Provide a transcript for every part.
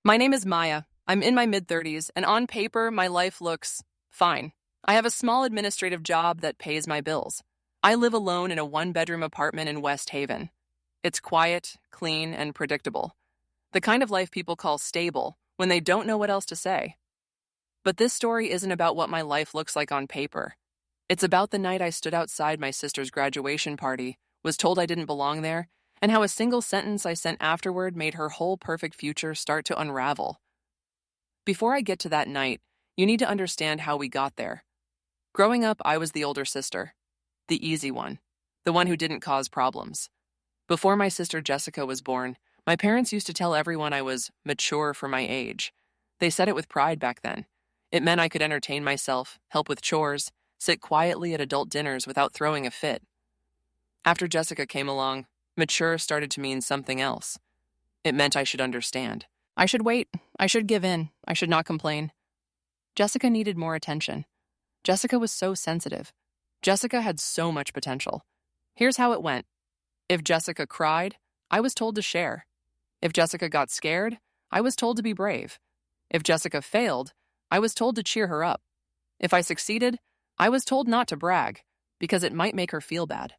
My name is Maya. I'm in my mid-30s, and on paper, my life looks fine. I have a small administrative job that pays my bills. I live alone in a one-bedroom apartment in West Haven. It's quiet, clean, and predictable. The kind of life people call stable when they don't know what else to say. But this story isn't about what my life looks like on paper. It's about the night I stood outside my sister's graduation party, was told I didn't belong there, and how a single sentence I sent afterward made her whole perfect future start to unravel. Before I get to that night, you need to understand how we got there. Growing up, I was the older sister, the easy one, the one who didn't cause problems. Before my sister Jessica was born, my parents used to tell everyone I was mature for my age. They said it with pride back then. It meant I could entertain myself, help with chores, sit quietly at adult dinners without throwing a fit. After Jessica came along, mature started to mean something else. It meant I should understand. I should wait. I should give in. I should not complain. Jessica needed more attention. Jessica was so sensitive. Jessica had so much potential. Here's how it went. If Jessica cried, I was told to share. If Jessica got scared, I was told to be brave. If Jessica failed, I was told to cheer her up. If I succeeded, I was told not to brag, because it might make her feel bad.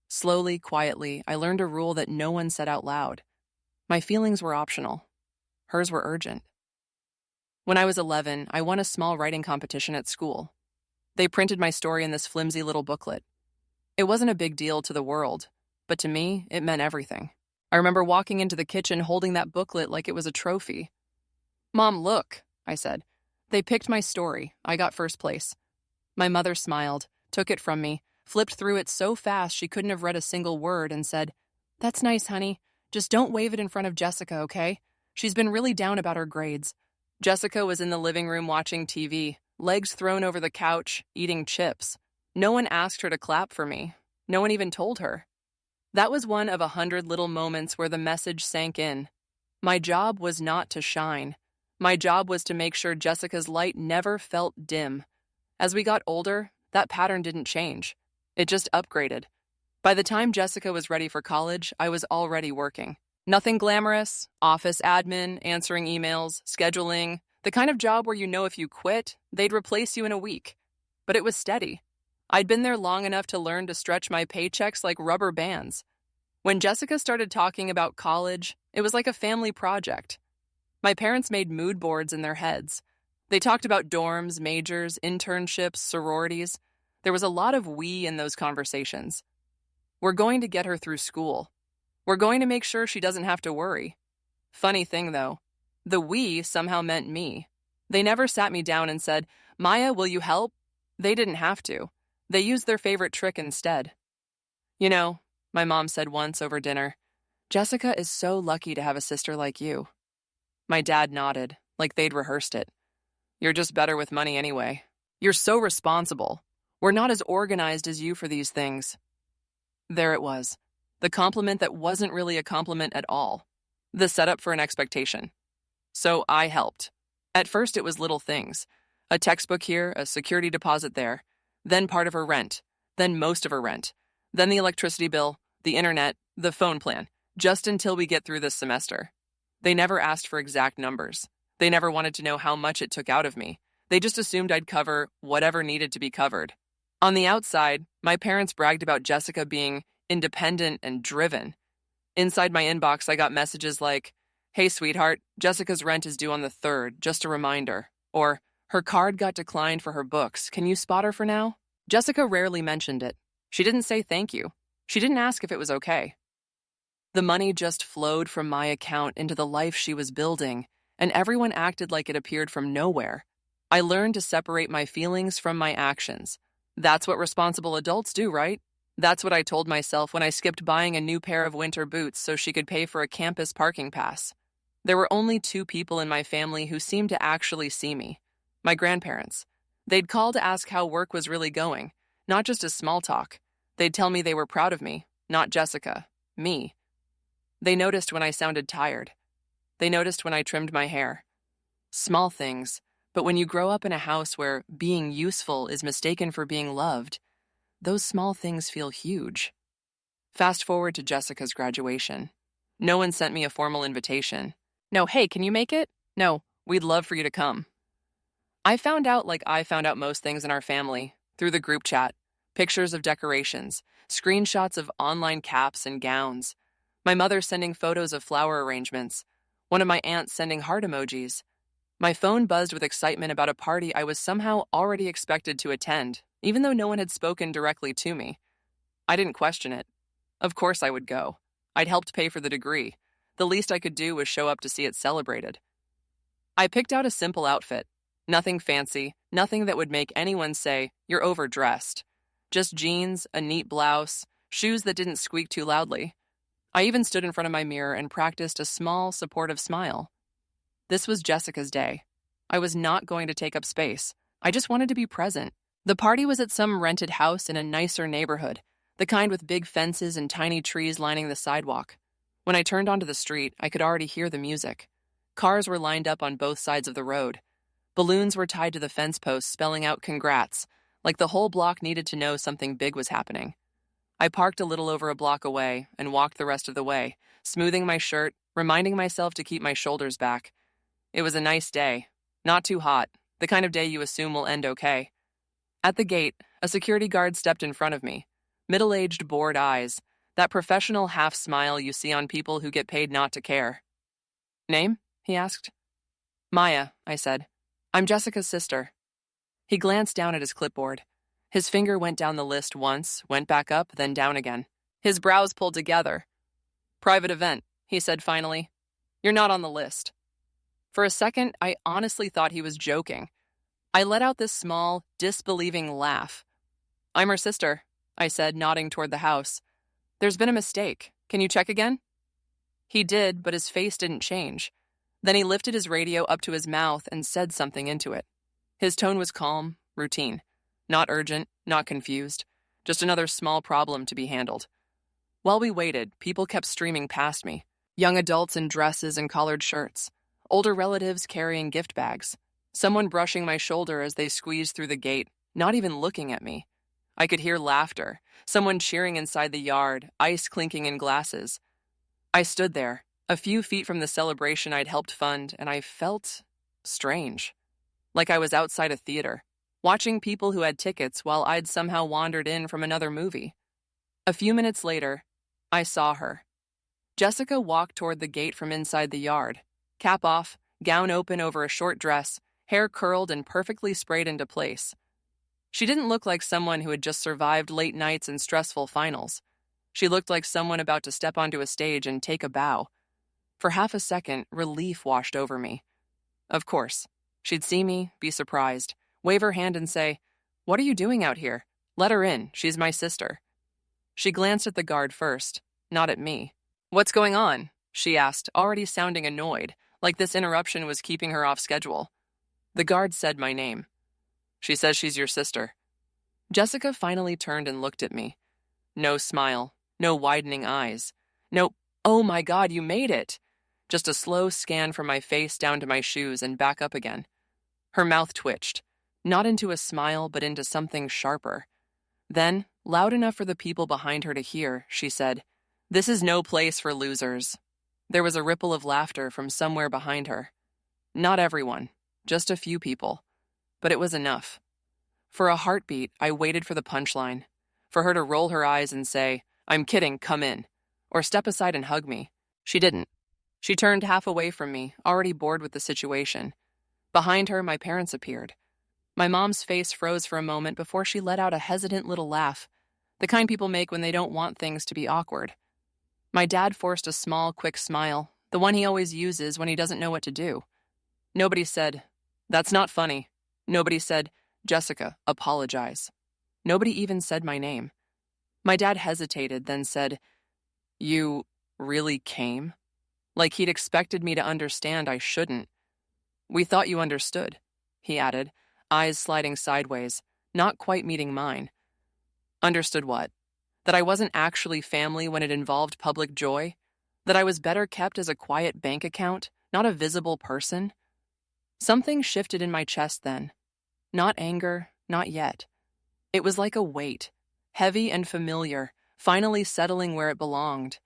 Slowly, quietly, I learned a rule that no one said out loud. My feelings were optional. Hers were urgent. When I was 11, I won a small writing competition at school. They printed my story in this flimsy little booklet. It wasn't a big deal to the world, but to me, it meant everything. I remember walking into the kitchen holding that booklet like it was a trophy. "Mom, look," I said. "They picked my story. I got first place." My mother smiled, took it from me, flipped through it so fast she couldn't have read a single word, and said, "That's nice, honey. Just don't wave it in front of Jessica, okay? She's been really down about her grades." Jessica was in the living room watching TV, legs thrown over the couch, eating chips. No one asked her to clap for me. No one even told her. That was one of 100 little moments where the message sank in. My job was not to shine. My job was to make sure Jessica's light never felt dim. As we got older, that pattern didn't change. It just upgraded. By the time Jessica was ready for college, I was already working. Nothing glamorous, office admin, answering emails, scheduling, the kind of job where you know if you quit, they'd replace you in a week. But it was steady. I'd been there long enough to learn to stretch my paychecks like rubber bands. When Jessica started talking about college, it was like a family project. My parents made mood boards in their heads. They talked about dorms, majors, internships, sororities. There was a lot of we in those conversations. We're going to get her through school. We're going to make sure she doesn't have to worry. Funny thing, though, the we somehow meant me. They never sat me down and said, "Maya, will you help?" They didn't have to. They used their favorite trick instead. "You know," my mom said once over dinner, "Jessica is so lucky to have a sister like you." My dad nodded, like they'd rehearsed it. "You're just better with money anyway. You're so responsible. We're not as organized as you for these things." There it was. The compliment that wasn't really a compliment at all. The setup for an expectation. So I helped. At first it was little things. A textbook here, a security deposit there. Then part of her rent. Then most of her rent. Then the electricity bill, the internet, the phone plan. Just until we get through this semester. They never asked for exact numbers. They never wanted to know how much it took out of me. They just assumed I'd cover whatever needed to be covered. On the outside, my parents bragged about Jessica being independent and driven. Inside my inbox, I got messages like, "Hey, sweetheart, Jessica's rent is due on the 3rd, just a reminder." Or, "Her card got declined for her books. Can you spot her for now?" Jessica rarely mentioned it. She didn't say thank you. She didn't ask if it was okay. The money just flowed from my account into the life she was building, and everyone acted like it appeared from nowhere. I learned to separate my feelings from my actions. That's what responsible adults do, right? That's what I told myself when I skipped buying a new pair of winter boots so she could pay for a campus parking pass. There were only 2 people in my family who seemed to actually see me. My grandparents. They'd call to ask how work was really going, not just as small talk. They'd tell me they were proud of me, not Jessica, me. They noticed when I sounded tired. They noticed when I trimmed my hair. Small things, but when you grow up in a house where being useful is mistaken for being loved, those small things feel huge. Fast forward to Jessica's graduation. No one sent me a formal invitation. No, hey, can you make it? No, we'd love for you to come. I found out like I found out most things in our family through the group chat, pictures of decorations, screenshots of online caps and gowns, my mother sending photos of flower arrangements, one of my aunts sending heart emojis. My phone buzzed with excitement about a party I was somehow already expected to attend, even though no one had spoken directly to me. I didn't question it. Of course I would go. I'd helped pay for the degree. The least I could do was show up to see it celebrated. I picked out a simple outfit. Nothing fancy, nothing that would make anyone say, "You're overdressed." Just jeans, a neat blouse, shoes that didn't squeak too loudly. I even stood in front of my mirror and practiced a small, supportive smile. This was Jessica's day. I was not going to take up space. I just wanted to be present. The party was at some rented house in a nicer neighborhood, the kind with big fences and tiny trees lining the sidewalk. When I turned onto the street, I could already hear the music. Cars were lined up on both sides of the road. Balloons were tied to the fence posts spelling out congrats, like the whole block needed to know something big was happening. I parked a little over a block away and walked the rest of the way, smoothing my shirt, reminding myself to keep my shoulders back. It was a nice day. Not too hot, the kind of day you assume will end okay. At the gate, a security guard stepped in front of me. Middle-aged, bored eyes, that professional half-smile you see on people who get paid not to care. "Name?" he asked. "Maya," I said. "I'm Jessica's sister." He glanced down at his clipboard. His finger went down the list once, went back up, then down again. His brows pulled together. "Private event," he said finally. "You're not on the list." For a second, I honestly thought he was joking. I let out this small, disbelieving laugh. "I'm her sister," I said, nodding toward the house. "There's been a mistake. Can you check again?" He did, but his face didn't change. Then he lifted his radio up to his mouth and said something into it. His tone was calm, routine. Not urgent, not confused. Just another small problem to be handled. While we waited, people kept streaming past me. Young adults in dresses and collared shirts. Older relatives carrying gift bags. Someone brushing my shoulder as they squeezed through the gate, not even looking at me. I could hear laughter, someone cheering inside the yard, ice clinking in glasses. I stood there, a few feet from the celebration I'd helped fund, and I felt strange. Like I was outside a theater, watching people who had tickets while I'd somehow wandered in from another movie. A few minutes later, I saw her. Jessica walked toward the gate from inside the yard. Cap off, gown open over a short dress, hair curled and perfectly sprayed into place. She didn't look like someone who had just survived late nights and stressful finals. She looked like someone about to step onto a stage and take a bow. For half a second, relief washed over me. Of course, she'd see me, be surprised, wave her hand and say, "What are you doing out here? Let her in, she's my sister." She glanced at the guard first, not at me. "What's going on?" she asked, already sounding annoyed, like this interruption was keeping her off schedule. The guard said my name. "She says she's your sister." Jessica finally turned and looked at me. No smile, no widening eyes. No, "Oh my God, you made it." Just a slow scan from my face down to my shoes and back up again. Her mouth twitched, not into a smile, but into something sharper. Then, loud enough for the people behind her to hear, she said, "This is no place for losers." There was a ripple of laughter from somewhere behind her. Not everyone, just a few people. But it was enough. For a heartbeat, I waited for the punchline. For her to roll her eyes and say, "I'm kidding, come in." Or step aside and hug me. She didn't. She turned half away from me, already bored with the situation. Behind her, my parents appeared. My mom's face froze for a moment before she let out a hesitant little laugh, the kind people make when they don't want things to be awkward. My dad forced a small, quick smile, the one he always uses when he doesn't know what to do. Nobody said, "That's not funny." Nobody said, "Jessica, apologize." Nobody even said my name. My dad hesitated, then said, "You really came?" Like he'd expected me to understand I shouldn't. "We thought you understood," he added, eyes sliding sideways, not quite meeting mine. Understood what? That I wasn't actually family when it involved public joy? That I was better kept as a quiet bank account, not a visible person? Something shifted in my chest then. Not anger, not yet. It was like a weight, heavy and familiar, finally settling where it belonged.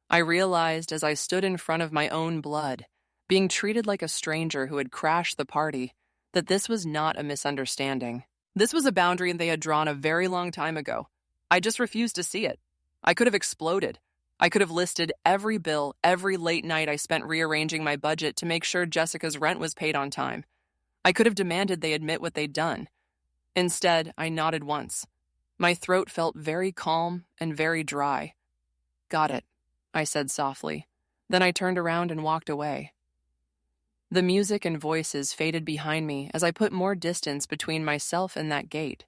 I realized as I stood in front of my own blood being treated like a stranger who had crashed the party, that this was not a misunderstanding. This was a boundary they had drawn a very long time ago. I just refused to see it. I could have exploded. I could have listed every bill, every late night I spent rearranging my budget to make sure Jessica's rent was paid on time. I could have demanded they admit what they'd done. Instead, I nodded once. My throat felt very calm and very dry. "Got it," I said softly. Then I turned around and walked away. The music and voices faded behind me as I put more distance between myself and that gate.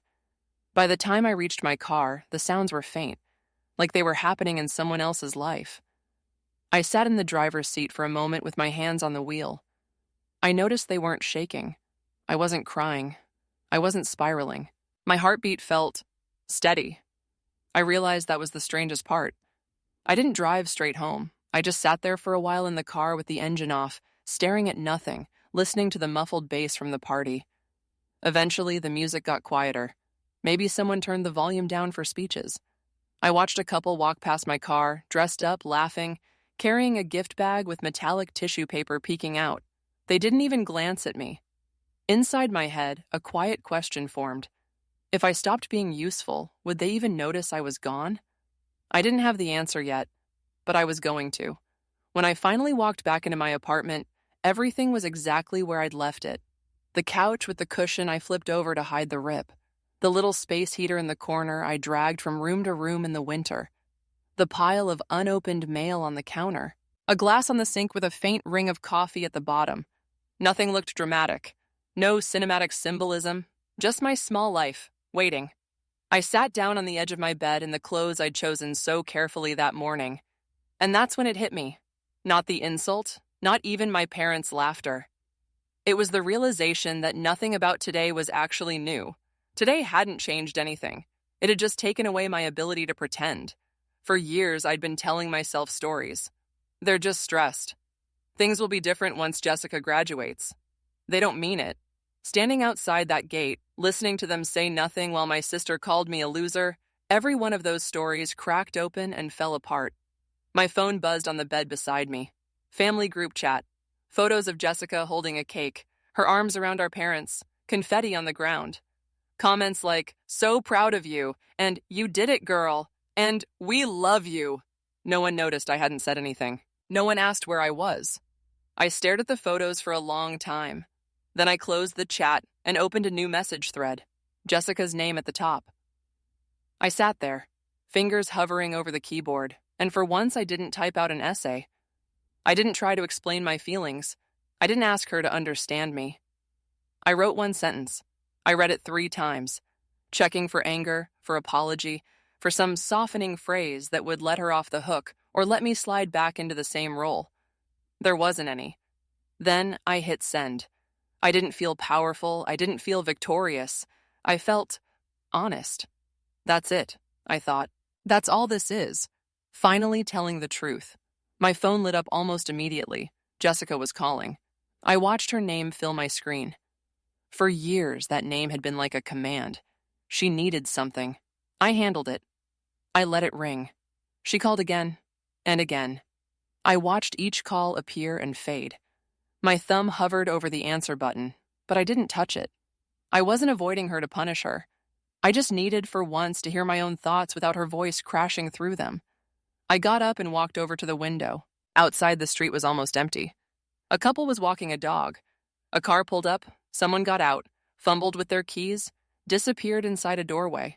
By the time I reached my car, the sounds were faint, like they were happening in someone else's life. I sat in the driver's seat for a moment with my hands on the wheel. I noticed they weren't shaking. I wasn't crying. I wasn't spiraling. My heartbeat felt steady. I realized that was the strangest part. I didn't drive straight home. I just sat there for a while in the car with the engine off, staring at nothing, listening to the muffled bass from the party. Eventually, the music got quieter. Maybe someone turned the volume down for speeches. I watched a couple walk past my car, dressed up, laughing, carrying a gift bag with metallic tissue paper peeking out. They didn't even glance at me. Inside my head, a quiet question formed. If I stopped being useful, would they even notice I was gone? I didn't have the answer yet, but I was going to. When I finally walked back into my apartment, everything was exactly where I'd left it. The couch with the cushion I flipped over to hide the rip. The little space heater in the corner I dragged from room to room in the winter. The pile of unopened mail on the counter. A glass on the sink with a faint ring of coffee at the bottom. Nothing looked dramatic. No cinematic symbolism. Just my small life, waiting. I sat down on the edge of my bed in the clothes I'd chosen so carefully that morning. And that's when it hit me. Not the insult, not even my parents' laughter. It was the realization that nothing about today was actually new. Today hadn't changed anything. It had just taken away my ability to pretend. For years, I'd been telling myself stories. They're just stressed. Things will be different once Jessica graduates. They don't mean it. Standing outside that gate, listening to them say nothing while my sister called me a loser, every one of those stories cracked open and fell apart. My phone buzzed on the bed beside me. Family group chat. Photos of Jessica holding a cake, her arms around our parents, confetti on the ground. Comments like, "So proud of you," and "You did it, girl," and "We love you." No one noticed I hadn't said anything. No one asked where I was. I stared at the photos for a long time. Then I closed the chat and opened a new message thread, Jessica's name at the top. I sat there, fingers hovering over the keyboard, and for once I didn't type out an essay. I didn't try to explain my feelings. I didn't ask her to understand me. I wrote one sentence. I read it 3 times, checking for anger, for apology, for some softening phrase that would let her off the hook or let me slide back into the same role. There wasn't any. Then I hit send. I didn't feel powerful. I didn't feel victorious. I felt honest. That's it, I thought. That's all this is. Finally telling the truth. My phone lit up almost immediately. Jessica was calling. I watched her name fill my screen. For years, that name had been like a command. She needed something. I handled it. I let it ring. She called again and again. I watched each call appear and fade. My thumb hovered over the answer button, but I didn't touch it. I wasn't avoiding her to punish her. I just needed for once to hear my own thoughts without her voice crashing through them. I got up and walked over to the window. Outside, the street was almost empty. A couple was walking a dog. A car pulled up, someone got out, fumbled with their keys, disappeared inside a doorway.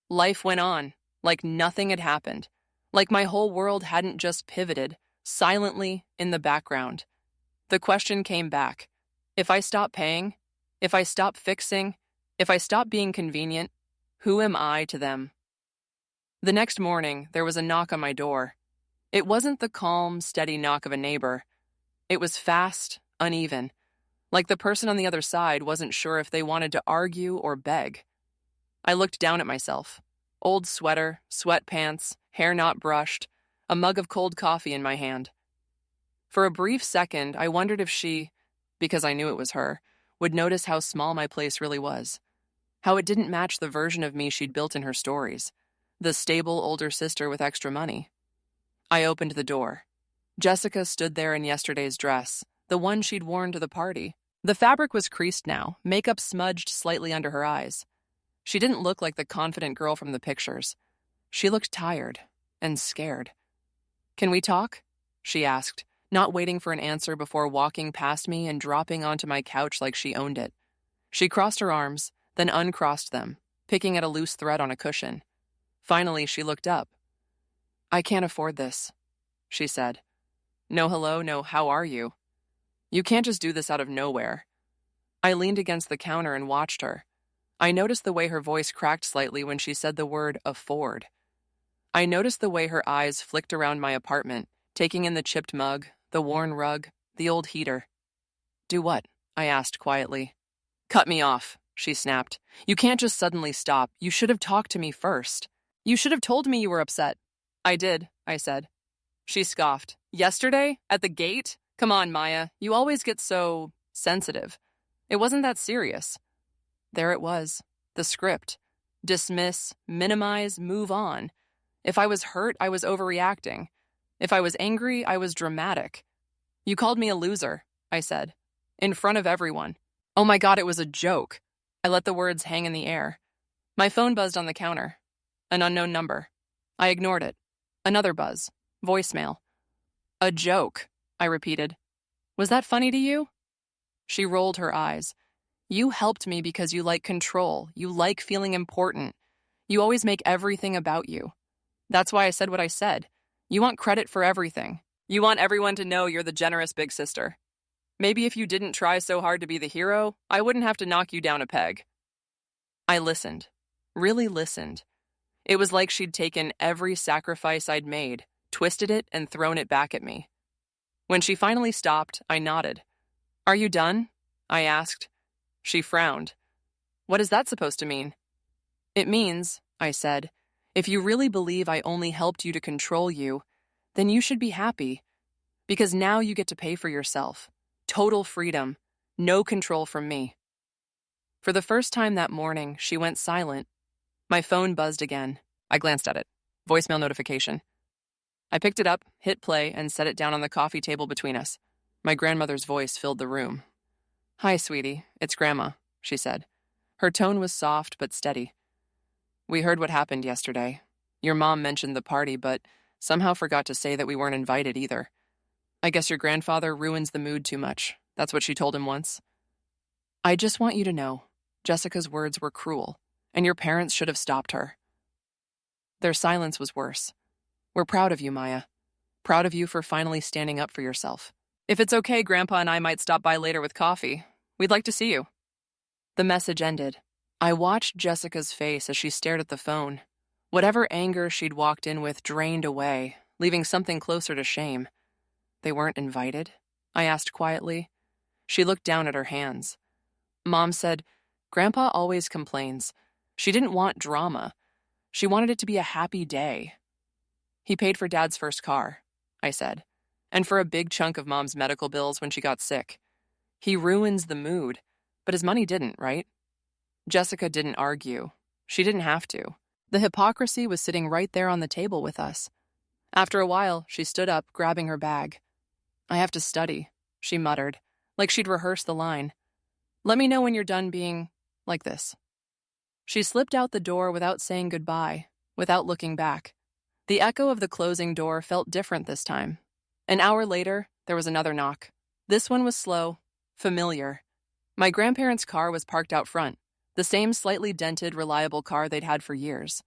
Life went on, like nothing had happened, like my whole world hadn't just pivoted, silently in the background. The question came back. If I stop paying, if I stop fixing, if I stop being convenient, who am I to them? The next morning, there was a knock on my door. It wasn't the calm, steady knock of a neighbor. It was fast, uneven, like the person on the other side wasn't sure if they wanted to argue or beg. I looked down at myself. Old sweater, sweatpants, hair not brushed, a mug of cold coffee in my hand. For a brief second, I wondered if she, because I knew it was her, would notice how small my place really was. How it didn't match the version of me she'd built in her stories. The stable older sister with extra money. I opened the door. Jessica stood there in yesterday's dress, the one she'd worn to the party. The fabric was creased now, makeup smudged slightly under her eyes. She didn't look like the confident girl from the pictures. She looked tired and scared. "Can we talk?" she asked, not waiting for an answer before walking past me and dropping onto my couch like she owned it. She crossed her arms, then uncrossed them, picking at a loose thread on a cushion. Finally, she looked up. "I can't afford this," she said. "No hello, no how are you. You can't just do this out of nowhere." I leaned against the counter and watched her. I noticed the way her voice cracked slightly when she said the word afford. I noticed the way her eyes flicked around my apartment, taking in the chipped mug, the worn rug, the old heater. "Do what?" I asked quietly. "Cut me off," she snapped. "You can't just suddenly stop. You should have talked to me first. You should have told me you were upset." "I did," I said. She scoffed. "Yesterday? At the gate? Come on, Maya. You always get so sensitive. It wasn't that serious." There it was. The script. Dismiss, minimize, move on. If I was hurt, I was overreacting. If I was angry, I was dramatic. "You called me a loser," I said. In front of everyone. Oh my God, it was a joke. I let the words hang in the air. My phone buzzed on the counter. An unknown number. I ignored it. Another buzz. Voicemail. "A joke," I repeated. "Was that funny to you?" She rolled her eyes. "You helped me because you like control. You like feeling important. You always make everything about you. That's why I said what I said. You want credit for everything. You want everyone to know you're the generous big sister. Maybe if you didn't try so hard to be the hero, I wouldn't have to knock you down a peg." I listened. Really listened. It was like she'd taken every sacrifice I'd made, twisted it, and thrown it back at me. When she finally stopped, I nodded. "Are you done?" I asked. She frowned. "What is that supposed to mean?" "It means," I said, "if you really believe I only helped you to control you, then you should be happy. Because now you get to pay for yourself. Total freedom. No control from me." For the first time that morning, she went silent. My phone buzzed again. I glanced at it. Voicemail notification. I picked it up, hit play, and set it down on the coffee table between us. My grandmother's voice filled the room. "Hi, sweetie. It's Grandma," she said. Her tone was soft but steady. "We heard what happened yesterday. Your mom mentioned the party, but somehow forgot to say that we weren't invited either. I guess your grandfather ruins the mood too much. That's what she told him once. I just want you to know, Jessica's words were cruel, and your parents should have stopped her." Their silence was worse. "We're proud of you, Maya. Proud of you for finally standing up for yourself. If it's okay, Grandpa and I might stop by later with coffee. We'd like to see you." The message ended. I watched Jessica's face as she stared at the phone. Whatever anger she'd walked in with drained away, leaving something closer to shame. "They weren't invited?" I asked quietly. She looked down at her hands. Mom said, "Grandpa always complains. She didn't want drama. She wanted it to be a happy day." "He paid for Dad's first car," I said, "and for a big chunk of Mom's medical bills when she got sick. He ruins the mood, but his money didn't, right?" Jessica didn't argue. She didn't have to. The hypocrisy was sitting right there on the table with us. After a while, she stood up, grabbing her bag. "I have to study," she muttered, like she'd rehearsed the line. "Let me know when you're done being like this." She slipped out the door without saying goodbye, without looking back. The echo of the closing door felt different this time. An hour later, there was another knock. This one was slow, familiar. My grandparents' car was parked out front, the same slightly dented, reliable car they'd had for years.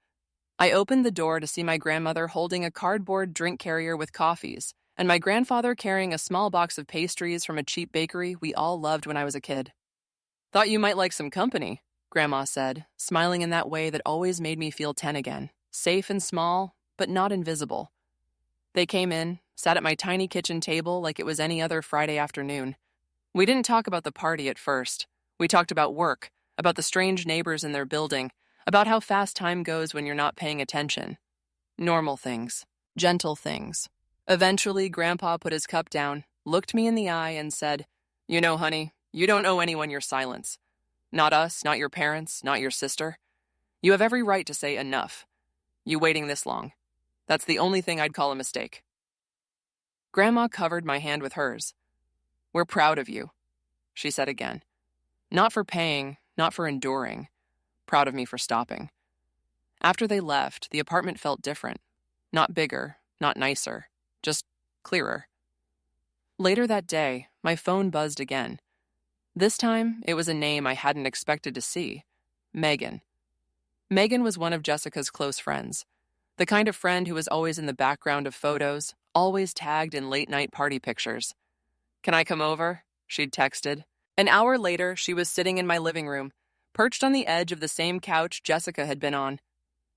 I opened the door to see my grandmother holding a cardboard drink carrier with coffees, and my grandfather carrying a small box of pastries from a cheap bakery we all loved when I was a kid. "Thought you might like some company," Grandma said, smiling in that way that always made me feel 10 again, safe and small, but not invisible. They came in, sat at my tiny kitchen table like it was any other Friday afternoon. We didn't talk about the party at first. We talked about work, about the strange neighbors in their building, about how fast time goes when you're not paying attention. Normal things. Gentle things. Eventually, Grandpa put his cup down, looked me in the eye, and said, "You know, honey, you don't owe anyone your silence. Not us, not your parents, not your sister. You have every right to say enough. You waiting this long. That's the only thing I'd call a mistake." Grandma covered my hand with hers. We're proud of you, she said again. Not for paying, not for enduring. Proud of me for stopping. After they left, the apartment felt different. Not bigger, not nicer, just clearer. Later that day, my phone buzzed again. This time, it was a name I hadn't expected to see. Megan. Megan was one of Jessica's close friends. The kind of friend who was always in the background of photos, always tagged in late-night party pictures. "Can I come over?" she'd texted. An hour later, she was sitting in my living room, perched on the edge of the same couch Jessica had been on.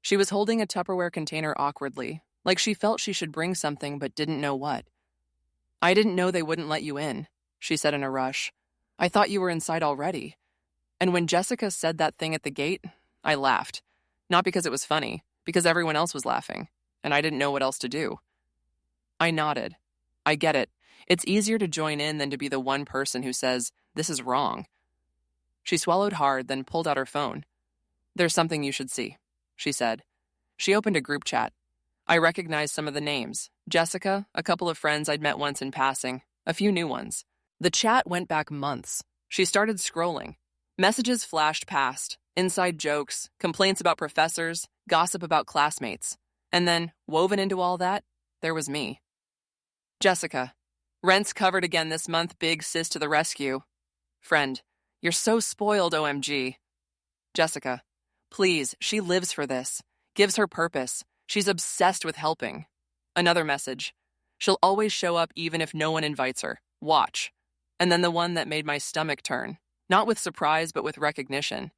She was holding a Tupperware container awkwardly, like she felt she should bring something but didn't know what. "I didn't know they wouldn't let you in," she said in a rush. "I thought you were inside already." And when Jessica said that thing at the gate, I laughed. Not because it was funny, because everyone else was laughing, and I didn't know what else to do. I nodded. I get it. It's easier to join in than to be the one person who says, "This is wrong." She swallowed hard, then pulled out her phone. "There's something you should see," she said. She opened a group chat. I recognized some of the names. Jessica, a couple of friends I'd met once in passing, a few new ones. The chat went back months. She started scrolling. Messages flashed past, inside jokes, complaints about professors, gossip about classmates. And then, woven into all that, there was me. "Jessica, rent's covered again this month, big sis to the rescue." Friend, "You're so spoiled, OMG." Jessica, "Please, she lives for this. Gives her purpose. She's obsessed with helping." Another message. "She'll always show up even if no one invites her. Watch." And then the one that made my stomach turn, not with surprise but with recognition.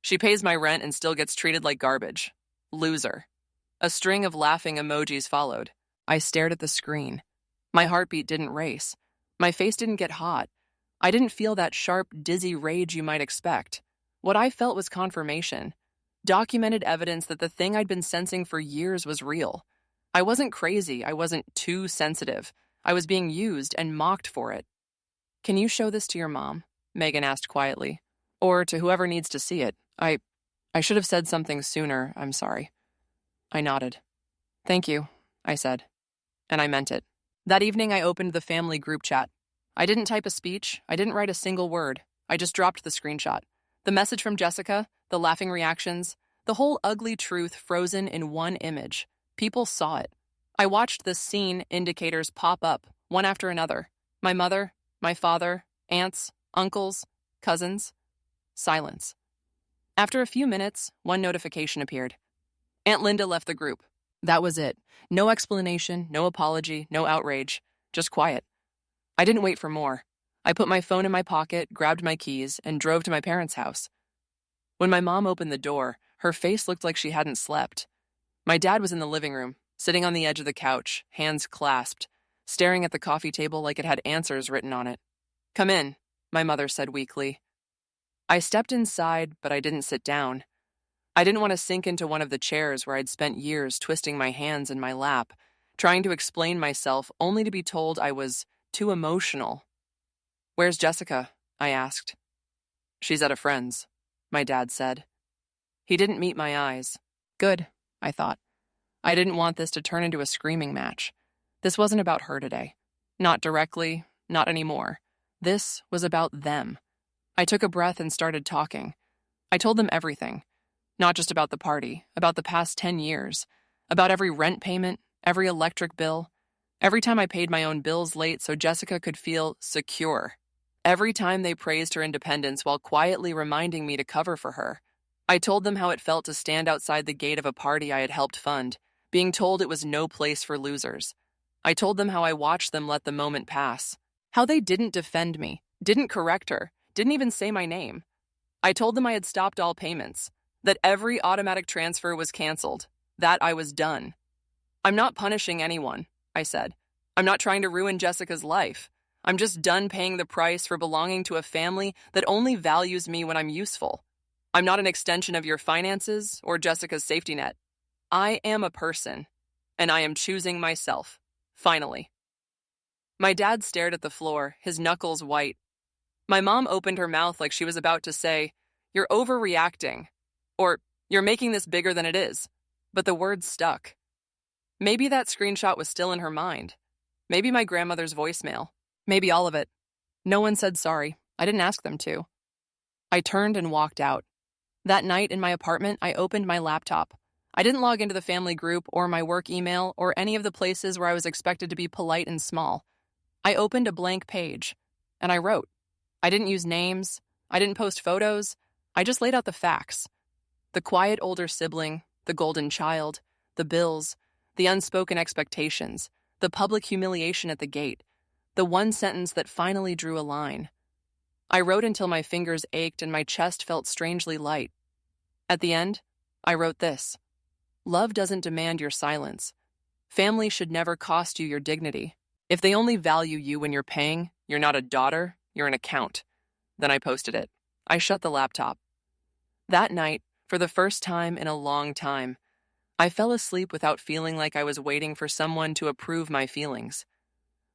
"She pays my rent and still gets treated like garbage. Loser." A string of laughing emojis followed. I stared at the screen. My heartbeat didn't race. My face didn't get hot. I didn't feel that sharp, dizzy rage you might expect. What I felt was confirmation. Documented evidence that the thing I'd been sensing for years was real. I wasn't crazy. I wasn't too sensitive. I was being used and mocked for it. "Can you show this to your mom?" Megan asked quietly. "Or to whoever needs to see it. I should have said something sooner. I'm sorry." I nodded. "Thank you," I said. And I meant it. That evening, I opened the family group chat. I didn't type a speech. I didn't write a single word. I just dropped the screenshot. The message from Jessica, the laughing reactions, the whole ugly truth frozen in one image. People saw it. I watched the scene indicators pop up, one after another. My mother, my father, aunts, uncles, cousins. Silence. After a few minutes, one notification appeared. Aunt Linda left the group. That was it. No explanation, no apology, no outrage. Just quiet. I didn't wait for more. I put my phone in my pocket, grabbed my keys, and drove to my parents' house. When my mom opened the door, her face looked like she hadn't slept. My dad was in the living room, sitting on the edge of the couch, hands clasped, staring at the coffee table like it had answers written on it. "Come in," my mother said weakly. I stepped inside, but I didn't sit down. I didn't want to sink into one of the chairs where I'd spent years twisting my hands in my lap, trying to explain myself only to be told I was too emotional. "Where's Jessica?" I asked. "She's at a friend's," my dad said. He didn't meet my eyes. Good, I thought. I didn't want this to turn into a screaming match. This wasn't about her today. Not directly, not anymore. This was about them. I took a breath and started talking. I told them everything. Not just about the party, about the past 10 years, about every rent payment, every electric bill, every time I paid my own bills late so Jessica could feel secure, every time they praised her independence while quietly reminding me to cover for her. I told them how it felt to stand outside the gate of a party I had helped fund, being told it was no place for losers. I told them how I watched them let the moment pass, how they didn't defend me, didn't correct her, didn't even say my name. I told them I had stopped all payments, that every automatic transfer was canceled, that I was done. "I'm not punishing anyone," I said. "I'm not trying to ruin Jessica's life. I'm just done paying the price for belonging to a family that only values me when I'm useful. I'm not an extension of your finances or Jessica's safety net. I am a person, and I am choosing myself, finally." My dad stared at the floor, his knuckles white. My mom opened her mouth like she was about to say, "You're overreacting," or "You're making this bigger than it is," but the words stuck. Maybe that screenshot was still in her mind. Maybe my grandmother's voicemail. Maybe all of it. No one said sorry. I didn't ask them to. I turned and walked out. That night in my apartment, I opened my laptop. I didn't log into the family group or my work email or any of the places where I was expected to be polite and small. I opened a blank page, and I wrote. I didn't use names. I didn't post photos. I just laid out the facts. The quiet older sibling, the golden child, the bills, the unspoken expectations, the public humiliation at the gate, the one sentence that finally drew a line. I wrote until my fingers ached and my chest felt strangely light. At the end, I wrote this. Love doesn't demand your silence. Family should never cost you your dignity. If they only value you when you're paying, you're not a daughter, you're an account. Then I posted it. I shut the laptop. That night, for the first time in a long time, I fell asleep without feeling like I was waiting for someone to approve my feelings.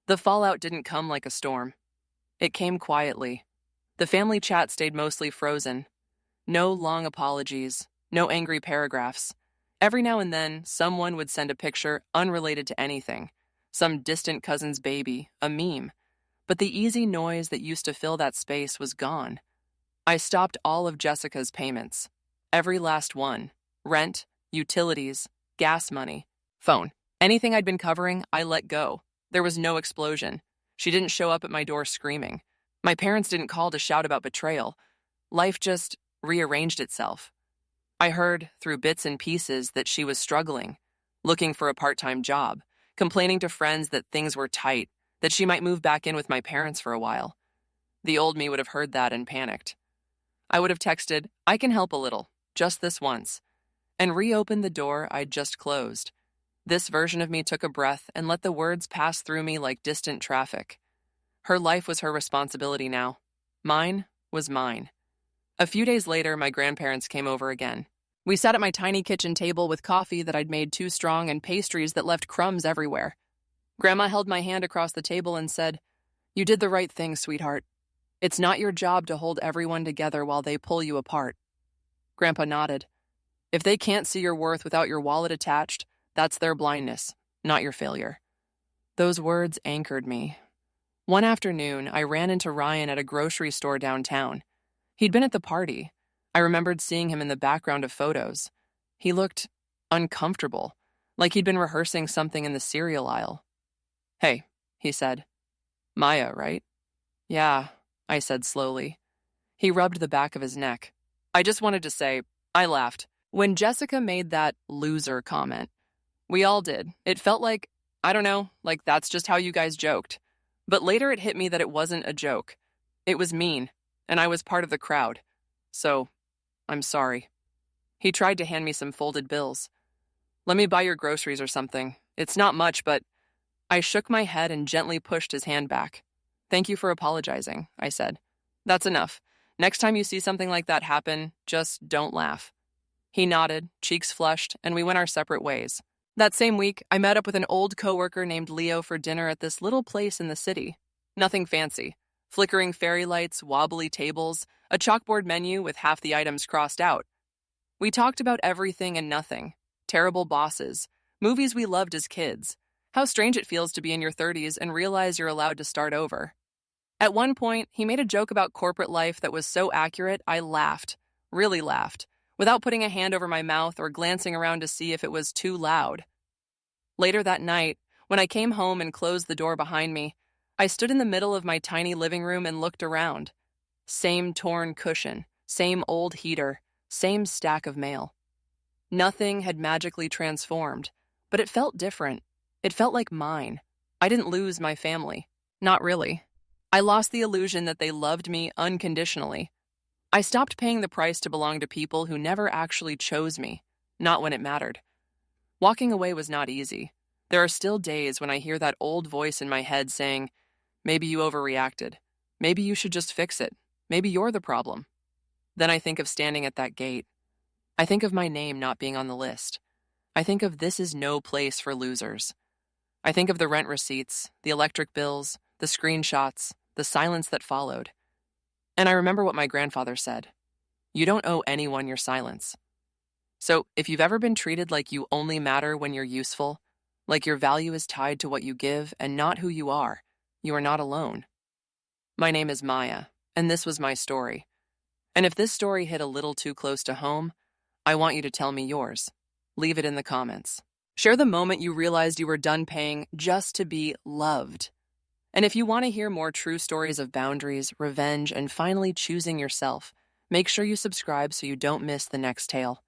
The fallout didn't come like a storm. It came quietly. The family chat stayed mostly frozen. No long apologies, no angry paragraphs. Every now and then, someone would send a picture unrelated to anything. Some distant cousin's baby, a meme. But the easy noise that used to fill that space was gone. I stopped all of Jessica's payments. Every last one. Rent, utilities, gas money, phone. Anything I'd been covering, I let go. There was no explosion. She didn't show up at my door screaming. My parents didn't call to shout about betrayal. Life just rearranged itself. I heard, through bits and pieces, that she was struggling, looking for a part-time job, complaining to friends that things were tight, that she might move back in with my parents for a while. The old me would have heard that and panicked. I would have texted, I can help a little, just this once, and reopened the door I'd just closed. This version of me took a breath and let the words pass through me like distant traffic. Her life was her responsibility now. Mine was mine. A few days later, my grandparents came over again. We sat at my tiny kitchen table with coffee that I'd made too strong and pastries that left crumbs everywhere. Grandma held my hand across the table and said, You did the right thing, sweetheart. It's not your job to hold everyone together while they pull you apart. Grandpa nodded. If they can't see your worth without your wallet attached, that's their blindness, not your failure. Those words anchored me. One afternoon, I ran into Ryan at a grocery store downtown. He'd been at the party. I remembered seeing him in the background of photos. He looked uncomfortable, like he'd been rehearsing something in the cereal aisle. Hey, he said. Maya, right? Yeah, I said slowly. He rubbed the back of his neck. I just wanted to say, I laughed. When Jessica made that loser comment, we all did. It felt like, I don't know, like that's just how you guys joked. But later it hit me that it wasn't a joke. It was mean, and I was part of the crowd. So, I'm sorry. He tried to hand me some folded bills. Let me buy your groceries or something. It's not much, but I shook my head and gently pushed his hand back. Thank you for apologizing, I said. That's enough. Next time you see something like that happen, just don't laugh. He nodded, cheeks flushed, and we went our separate ways. That same week, I met up with an old coworker named Leo for dinner at this little place in the city. Nothing fancy. Flickering fairy lights, wobbly tables, a chalkboard menu with half the items crossed out. We talked about everything and nothing. Terrible bosses, movies we loved as kids, how strange it feels to be in your 30s and realize you're allowed to start over. At one point, he made a joke about corporate life that was so accurate, I laughed, really laughed, without putting a hand over my mouth or glancing around to see if it was too loud. Later that night, when I came home and closed the door behind me, I stood in the middle of my tiny living room and looked around. Same torn cushion, same old heater, same stack of mail. Nothing had magically transformed, but it felt different. It felt like mine. I didn't lose my family. Not really. I lost the illusion that they loved me unconditionally. I stopped paying the price to belong to people who never actually chose me, not when it mattered. Walking away was not easy. There are still days when I hear that old voice in my head saying, maybe you overreacted. Maybe you should just fix it. Maybe you're the problem. Then I think of standing at that gate. I think of my name not being on the list. I think of this is no place for losers. I think of the rent receipts, the electric bills, the screenshots, the silence that followed. And I remember what my grandfather said. You don't owe anyone your silence. So if you've ever been treated like you only matter when you're useful, like your value is tied to what you give and not who you are not alone. My name is Maya, and this was my story. And if this story hit a little too close to home, I want you to tell me yours. Leave it in the comments. Share the moment you realized you were done paying just to be loved. And if you want to hear more true stories of boundaries, revenge, and finally choosing yourself, make sure you subscribe so you don't miss the next tale.